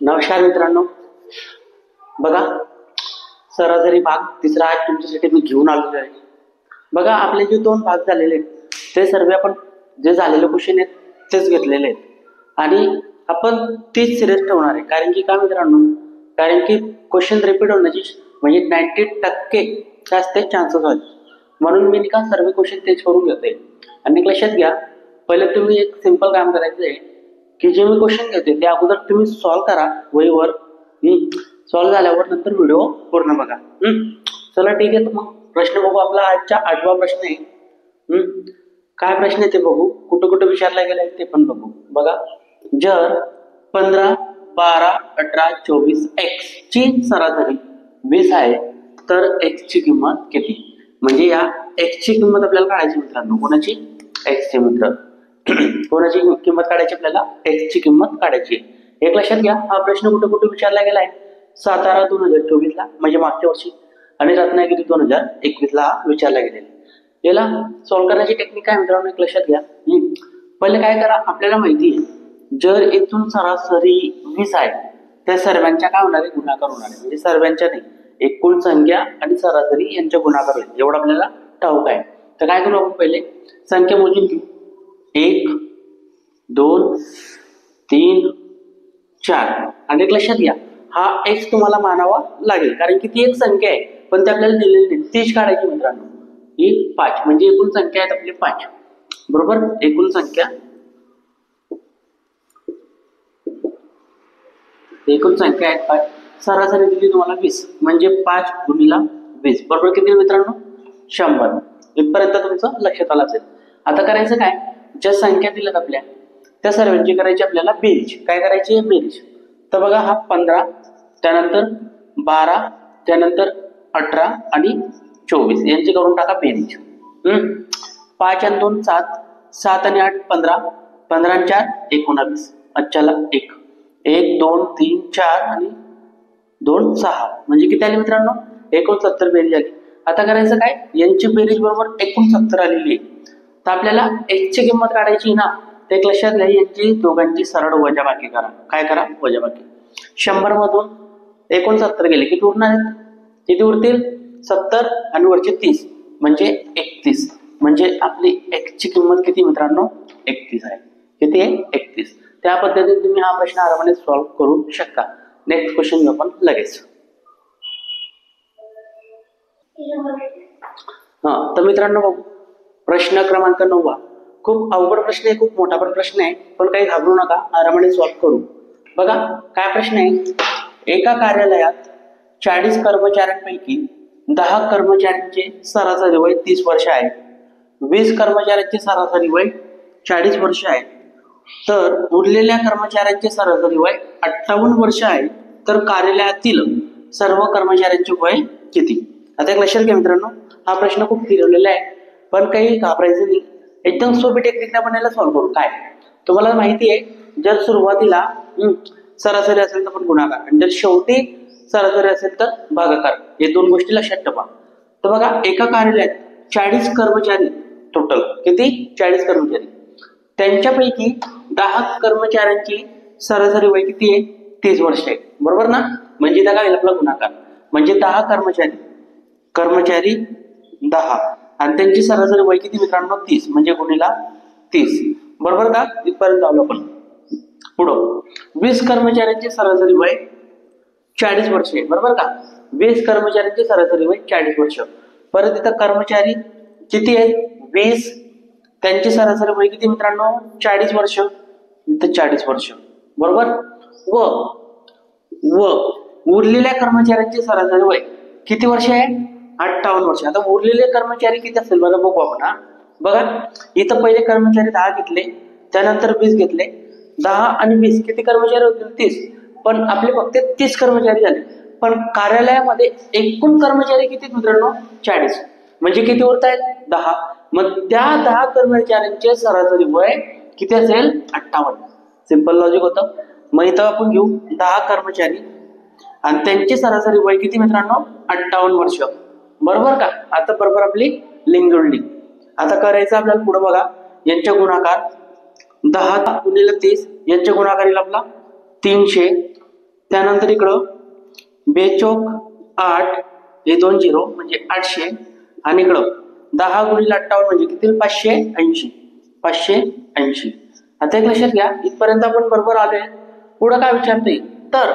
नमस्कार मित्रांनो, बघा सरासरी भाग तिसरा आज तुमच्यासाठी मी घेऊन आलेलो आहे. बघा आपले जे दोन भाग झालेले आहेत ते सर्व आपण जे झालेले क्वेश्चन आहेत तेच घेतलेले आहेत आणि आपण तीच सिरीज ठेवणार आहे. कारण की काय मित्रांनो, कारण की क्वेश्चन रिपीट होण्याची म्हणजे 90% जास्त चान्सेस आहेत. म्हणून मी का सर्व क्वेश्चन तेच करून घेतोय. आणि लक्षात घ्या, पहिले तुम्ही एक सिंपल काम करायचं आहे की जे मी क्वेश्चन घेते ते अगोदर तुम्ही सॉल्व्ह करा वहीवर. सॉल्व्ह झाल्यावर नंतर व्हिडिओ पूर्ण बघा. चला ठीक आहे, तर मग प्रश्न बघू. आपला आजचा 8वा प्रश्न आहे. काय प्रश्न आहे ते बघू, कुठं कुठं विचारला गेलाय ते पण बघू. बघा, जर 15, 12, 18, 24 x ची सरासरी 20 आहे तर x ची किंमत किती? म्हणजे या x ची किंमत आपल्याला काढायची मित्रांनो. कोणाची? x ची मित्र. कोणाची किंमत काढायची? आपल्याला x ची किंमत काढायची. एक लक्षात घ्या, हा प्रश्न कुठे कुठे विचारला गेलाय? सातारा 2024 ला म्हणजे मागच्या वर्षी, आणि रत्नागिरी 2021 ला विचारला गेलेला. याला सॉल्व्ह करण्याची टेक्निक काय मित्रांनो, एक लक्षात घ्या. पहिले काय करा, आपल्याला माहिती आहे जर इथून सरासरी 20 आहे त्या सर्वांच्या काय होणार आहे? गुणाकार होणार आहे. म्हणजे सर्वांच्या नाही, एकूण संख्या आणि सरासरी यांच्या गुणाकार होईल एवढं आपल्याला ठाऊक आहे. तर काय करू आपण, पहिले संख्या मोजून घेऊ. 1, 2, 3, 4. आणि एक लक्षात घ्या, हा x तुम्हाला मानावा लागेल कारण की ती एक संख्या आहे पण ती आपल्याला दिलेली नाही. तीच काढायची मित्रांनो. ही 5 म्हणजे एकूण संख्या आहेत आपली 5. बरोबर, एकूण संख्या आहेत 5. सरासरी दिली तुम्हाला 20 म्हणजे 5 गुणिला 20 बरोबर किती मित्रांनो? 100. इथपर्यंत तुमचं लक्षात आलं असेल. आता करायचं काय, ज्या संख्या दिल्यात आपल्या त्या सर्वांची करायची आपल्याला बेरीज. काय करायची? बेरीज. तर बघा, हा 15, त्यानंतर 12, त्यानंतर 18 आणि 24 यांची करून टाका बेरीज. 5 आणि 2 7, 7 आणि 8 15, 15 आणि 4 19. अच्छाला 1, 1 2 3 4 आणि 2 6 म्हणजे किती आली मित्रांनो? 69 बेरीज आली. आता करायचं काय, यांची बेरीज बरोबर 69 आलेली आहे. तर आपल्याला x ची किंमत काढायची ना. ते एक लक्षात घ्या, यांची दोघांची सरळ वजाबाकी करा. काय करा? वजाबाकी. 100 मधून 69 गेले किती उरणार आहेत? किती उरतील? 70 आणि वरचे 30 म्हणजे 31. म्हणजे आपली x ची किंमत किती मित्रांनो? 31 आहे. किती आहे? 31. त्या पद्धतीने तुम्ही हा प्रश्न आरामाने सॉल्व्ह करू शकता. नेक्स्ट क्वेश्चन घेऊ आपण लगेच. तर मित्रांनो बघू, प्रश्न क्रमांक 9. खूप अवघड प्रश्न आहे, खूप मोठा पण प्रश्न आहे, पण काही घाबरू नका, आरामाने सॉल्व्ह करू. बघा काय प्रश्न आहे. एका कार्यालयात 40 कर्मचाऱ्यांपैकी 10 कर्मचाऱ्यांचे सरासरी वय 30 वर्ष आहे. 20 कर्मचाऱ्यांचे सरासरी वय 40 वर्ष आहे. तर उरलेल्या कर्मचाऱ्यांचे सरासरी वय 58 वर्ष आहे. तर कार्यालयातील सर्व कर्मचाऱ्यांचे वय किती? आता एक लक्षात घ्या मित्रांनो, हा प्रश्न खूप फिरवलेला आहे पण काही घाबरायचं नाही. एकदम सोपी टेक्निक आपण याला सॉल्व्ह करू. काय तुम्हाला माहिती आहे, जर सुरुवातीला सरासरी असेल तर पण गुणाकार, आणि जर शेवटी सरासरी असेल तर भागाकार. हे दोन गोष्टी लक्षात ठेवा. तर बघा, एका कार्यालयात 40 कर्मचारी टोटल, किती? 40 कर्मचारी. त्यांच्यापैकी 10 कर्मचाऱ्यांची सरासरी वय किती आहे? 30 वर्ष आहे. बरोबर ना? म्हणजे त्या काय आपला गुणाकार, म्हणजे 10 कर्मचारी 10 आणि त्यांची सरासरी वय किती मित्रांनो? 30 म्हणजे गुणिला 30. बरोबर का? इथपर्यंत आलो आपण. पुढं 20 कर्मचाऱ्यांचे सरासरी वय 40 वर्ष आहे. बरोबर का? 20 कर्मचाऱ्यांचे सरासरी वय 40 वर्ष. परत इथं कर्मचारी किती आहेत? 20, त्यांची सरासरी वय किती मित्रांनो? 40 वर्ष. इथं 40 वर्ष. बरोबर. व उरलेल्या कर्मचाऱ्यांचे सरासरी वय किती वर्ष आहे? 58 वर्ष. आता उरलेले कर्मचारी किती असेल बघा, बघू आपण. बघा, इथं पहिले कर्मचारी 10 घेतले, त्यानंतर 20 घेतले. 10 आणि 20 किती कर्मचारी होतील? 30. पण आपले फक्त 30 कर्मचारी झाले. पण कार्यालयामध्ये एकूण कर्मचारी किती मित्रांनो? 40. म्हणजे किती उरत आहेत? 10. मग त्या 10 कर्मचाऱ्यांचे सरासरी वय किती असेल? 58. सिंपल लॉजिक होतं. मग इथं आपण घेऊ 10 कर्मचारी आणि त्यांची सरासरी वय किती मित्रांनो? 58 वर्ष. बरोबर का? आता बरोबर आपली लिंक जोडली. आता करायचं आपल्याला पुढे बघा, यांच्या गुणाकार 10 गुणिले 30, यांच्या गुणाकारीला आपला 300 त्यानंतर इकडं 2 चौक 8 हे 2 झिरो म्हणजे 800 आणि इकडं 10 गुणिले 58 म्हणजे किती 580. 580. आता एक लक्षात घ्या, इथपर्यंत आपण बरोबर आलोय. पुढं काय विचारते तर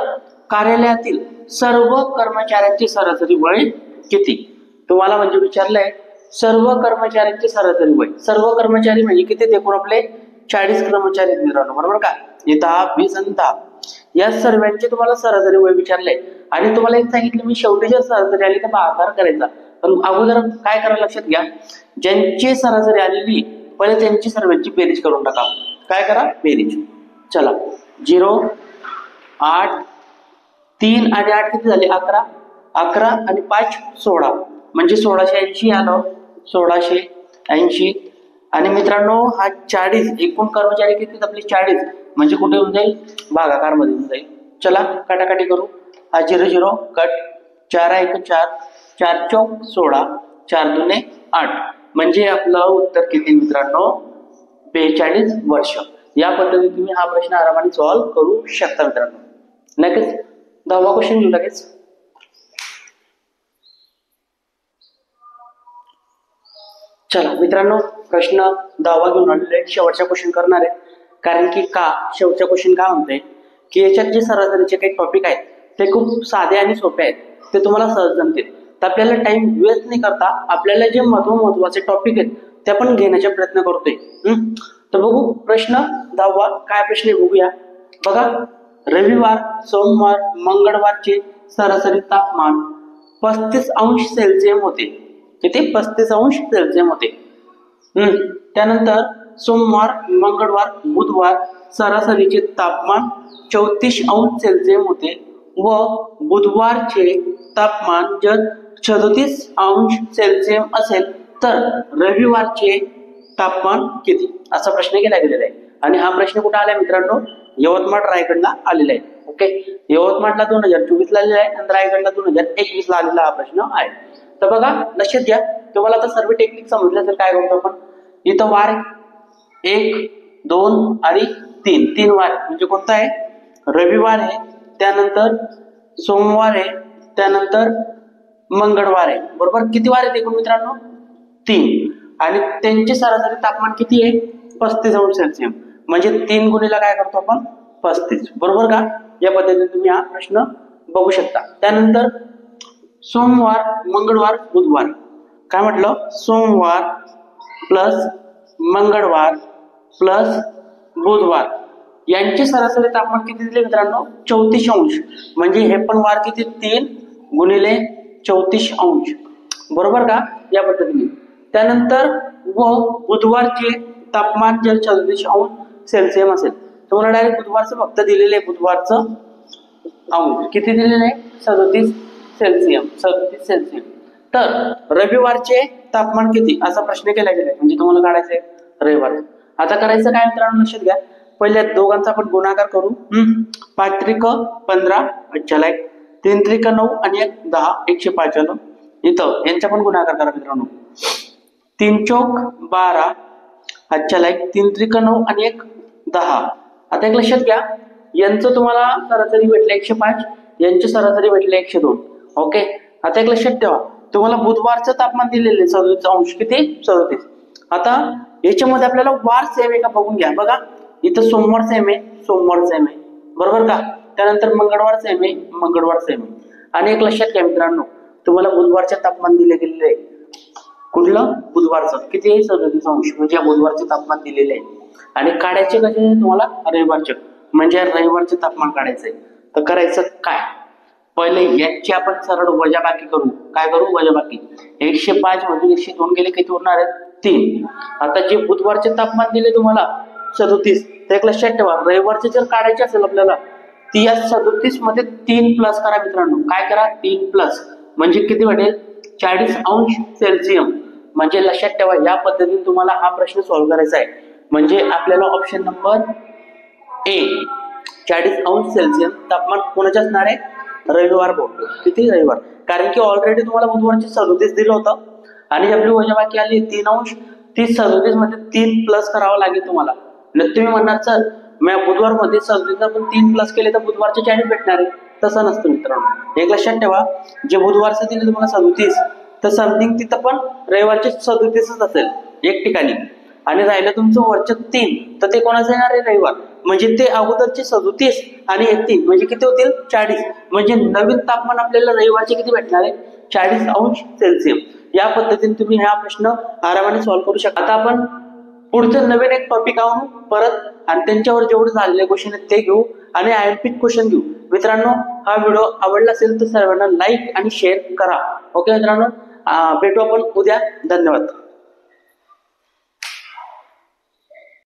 कार्यालयातील सर्व कर्मचाऱ्यांची सरासरी वय किती. तुम्हाला म्हणजे विचारलंय सर्व कर्मचाऱ्यांची सरासरी वय. सर्व कर्मचारी म्हणजे किती एकूण आपले 40 कर्मचारी मिळवणं, बरोबर का. हे 10 20 आणि 10 या सर्वांचे तुम्हाला सरासरी वय विचारले आणि तुम्हाला एक सांगितलं मी शेवटी जर सरासरी आली तर भागाकार करायचा. पण अगोदर काय करायला लक्षात घ्या, ज्यांची सरासरी आलेली पहिले त्यांची सर्वांची बेरीज करून टाका. काय करा बेरीज. चला 0 8 3 आणि 8 किती झाले 11. 11 आणि 5 16 म्हणजे 1680 आलं. 1680 आणि मित्रांनो हा 40 एकूण कर्मचारी किती आपले 40 म्हणजे कुठे होऊन जाईल भागाकार मध्ये होऊन जाईल. चला काटाकाटी करू. हा 0 0 कट 4 1 4 4 चौक 16 4 दुने 8 म्हणजे आपलं उत्तर किती मित्रांनो 42 वर्ष. या पद्धतीने तुम्ही हा प्रश्न आरामाने सॉल्व्ह करू शकता मित्रांनो. लगेच 10वा क्वेश्चन घेऊ लगेच. चला मित्रांनो प्रश्न 10वा घेऊन आलेले शेवटचा क्वेश्चन करणार आहे. कारण की का शेवटचा क्वेश्चन काय म्हणतोय की याच्यात जे सरासरीचे काही टॉपिक आहेत ते खूप साधे आणि सोपे आहेत, ते तुम्हाला सहज जमतील. तर आपल्याला टाइम वेस्ट नाही करता आपल्याला जे महत्वाचे टॉपिक आहेत ते आपण घेण्याचा प्रयत्न करतोय. तर बघू प्रश्न 10वा काय प्रश्न आहे बघूया. बघा रविवार सोमवार मंगळवारचे सरासरी तापमान 35 अंश सेल्सिअस होते. किती 35 अंश सेल्सिअस होते. त्यानंतर सोमवार मंगळवार बुधवार सरासरीचे तापमान 34 अंश सेल्सिअस होते व बुधवारचे तापमान जर 37 अंश सेल्सिअस असेल तर रविवारचे तापमान किती असा प्रश्न केला गेलेला आहे. आणि हा प्रश्न कुठे आलाय मित्रांनो यवतमाळ रायगडला आलेला आहे. ओके यवतमाळला 2024 ला आलेला आहे आणि रायगडला 2021 ला आलेला हा प्रश्न आहे. तर बघा लक्षात घ्या तुम्हाला आता सर्व टेक्निक समजलं तर काय करतो आपण इथं वार 1 2 आणि 3 वार म्हणजे कोणता आहे रविवार आहे, त्यानंतर सोमवार आहे, त्यानंतर मंगळवार आहे, बरोबर. किती वार आहेत एकूण मित्रांनो 3 आणि त्यांचे सरासरी तापमान किती आहे 35 अंश सेल्सिअस म्हणजे 3 गुणीला काय करतो आपण 35, बरोबर का. या पद्धतीने तुम्ही हा प्रश्न बघू शकता. त्यानंतर सोमवार मंगळवार बुधवार काय म्हटलं सोमवार प्लस मंगळवार प्लस बुधवार यांचे सरासरी तापमान किती दिले मित्रांनो 34 अंश म्हणजे हे पण वार किती 3 गुणिले 34 अंश, बरोबर का. या पद्धतीने त्यानंतर व बुधवारचे तापमान जर 36 अंश सेल्सिअस असेल तर मला डायरेक्ट बुधवारचं फक्त दिलेलं आहे. बुधवारचं अंश किती दिलेलं आहे 37 सेल्सिअस. तर रविवारचे तापमान किती असा प्रश्न केला गेलाय म्हणजे तुम्हाला काढायचंय रविवार. आता करायचं काय मित्रांनो लक्षात घ्या पहिल्या दोघांचा आपण गुणाकार करू. 5 त्रिक 15 अच्छा 3 त्रिक 9 आणि 1 10 105 आलं. इथं यांचा पण गुणाकार करा मित्रांनो 3 चौक 12 अच्छा 3 त्रिक 9 आणि 1 10. आता एक लक्षात घ्या यांचं तुम्हाला सरासरी भेटले 105 यांचे सरासरी भेटले 102. ओके आता एक लक्षात ठेवा तुम्हाला बुधवारचं तापमान दिलेले 37 अंश किती 37. आता याच्यामध्ये आपल्याला वार सेम आहे का बघून घ्या. बघा इथं सोमवार सेम आहे बरोबर का. त्यानंतर मंगळवार सेम आहे आणि एक लक्षात घ्या मित्रांनो तुम्हाला बुधवारचे तापमान दिले गेलेले आहे. कुठलं बुधवारचं किती आहे 37 अंश म्हणजे बुधवारचे तापमान दिलेले आहे. आणि काढायचे कसे तुम्हाला रविवारचे म्हणजे रविवारचे तापमान काढायचंय. तर करायचं काय पहिले यांची आपण सरळ वजाबाकी करू. काय करू वजाबाकी 105 मधून 102 गेले किती उरणार आहेत 3. आता जे बुधवारचे तापमान दिले तुम्हाला 37 तर एक लक्षात ठेवा रविवारचे जर काढायचे असेल आपल्याला ती या 37 मध्ये 3 प्लस करा मित्रांनो. काय करा 3 प्लस म्हणजे किती भेटेल 40 अंश सेल्सिअस. म्हणजे लक्षात ठेवा या पद्धतीने तुम्हाला हा प्रश्न सॉल्व्ह करायचा आहे. म्हणजे आपल्याला ऑप्शन नंबर ए 40 अंश सेल्सिअस तापमान कोणाचे असणार आहे रविवार बोलतो किती रविवार. कारण की ऑलरेडी तुम्हाला बुधवारचे 37 दिलं होतं आणि आपली वजाबाकी आली 3 अंश ती 37 मध्ये 3 प्लस करावं लागेल तुम्हाला. तुम्ही म्हणणार सर मी बुधवार मध्ये 37 पण 3 प्लस केले तर बुधवारचे 40 भेटणार आहे. तसं नसतं मित्रांनो. एक लक्षात ठेवा, जे बुधवारचं दिले तुम्हाला 37, तर समथिंग तिथं पण रविवारचे 37च असेल एक ठिकाणी. आणि राहिलं तुमचं वरचे 3, तर ते कोणाचं येणार आहे? रविवार. म्हणजे ते अगोदरचे 37 आणि हे 3 म्हणजे किती होतील? 40. म्हणजे नवीन तापमान आपल्याला रविवारचे किती भेटणार आहे? 40°C. या पद्धतीने तुम्ही हा प्रश्न आरामाने सॉल्व्ह करू शकता. आता आपण पुढचं नवीन एक टॉपिक आणू परत, आणि त्यांच्यावर जेवढे झालेले क्वेश्चन आहेत ते घेऊ आणि IMP क्वेश्चन घेऊ. मित्रांनो, हा व्हिडिओ आवडला असेल तर सर्वांना लाईक आणि शेअर करा. ओके मित्रांनो, भेटू आपण उद्या. धन्यवाद.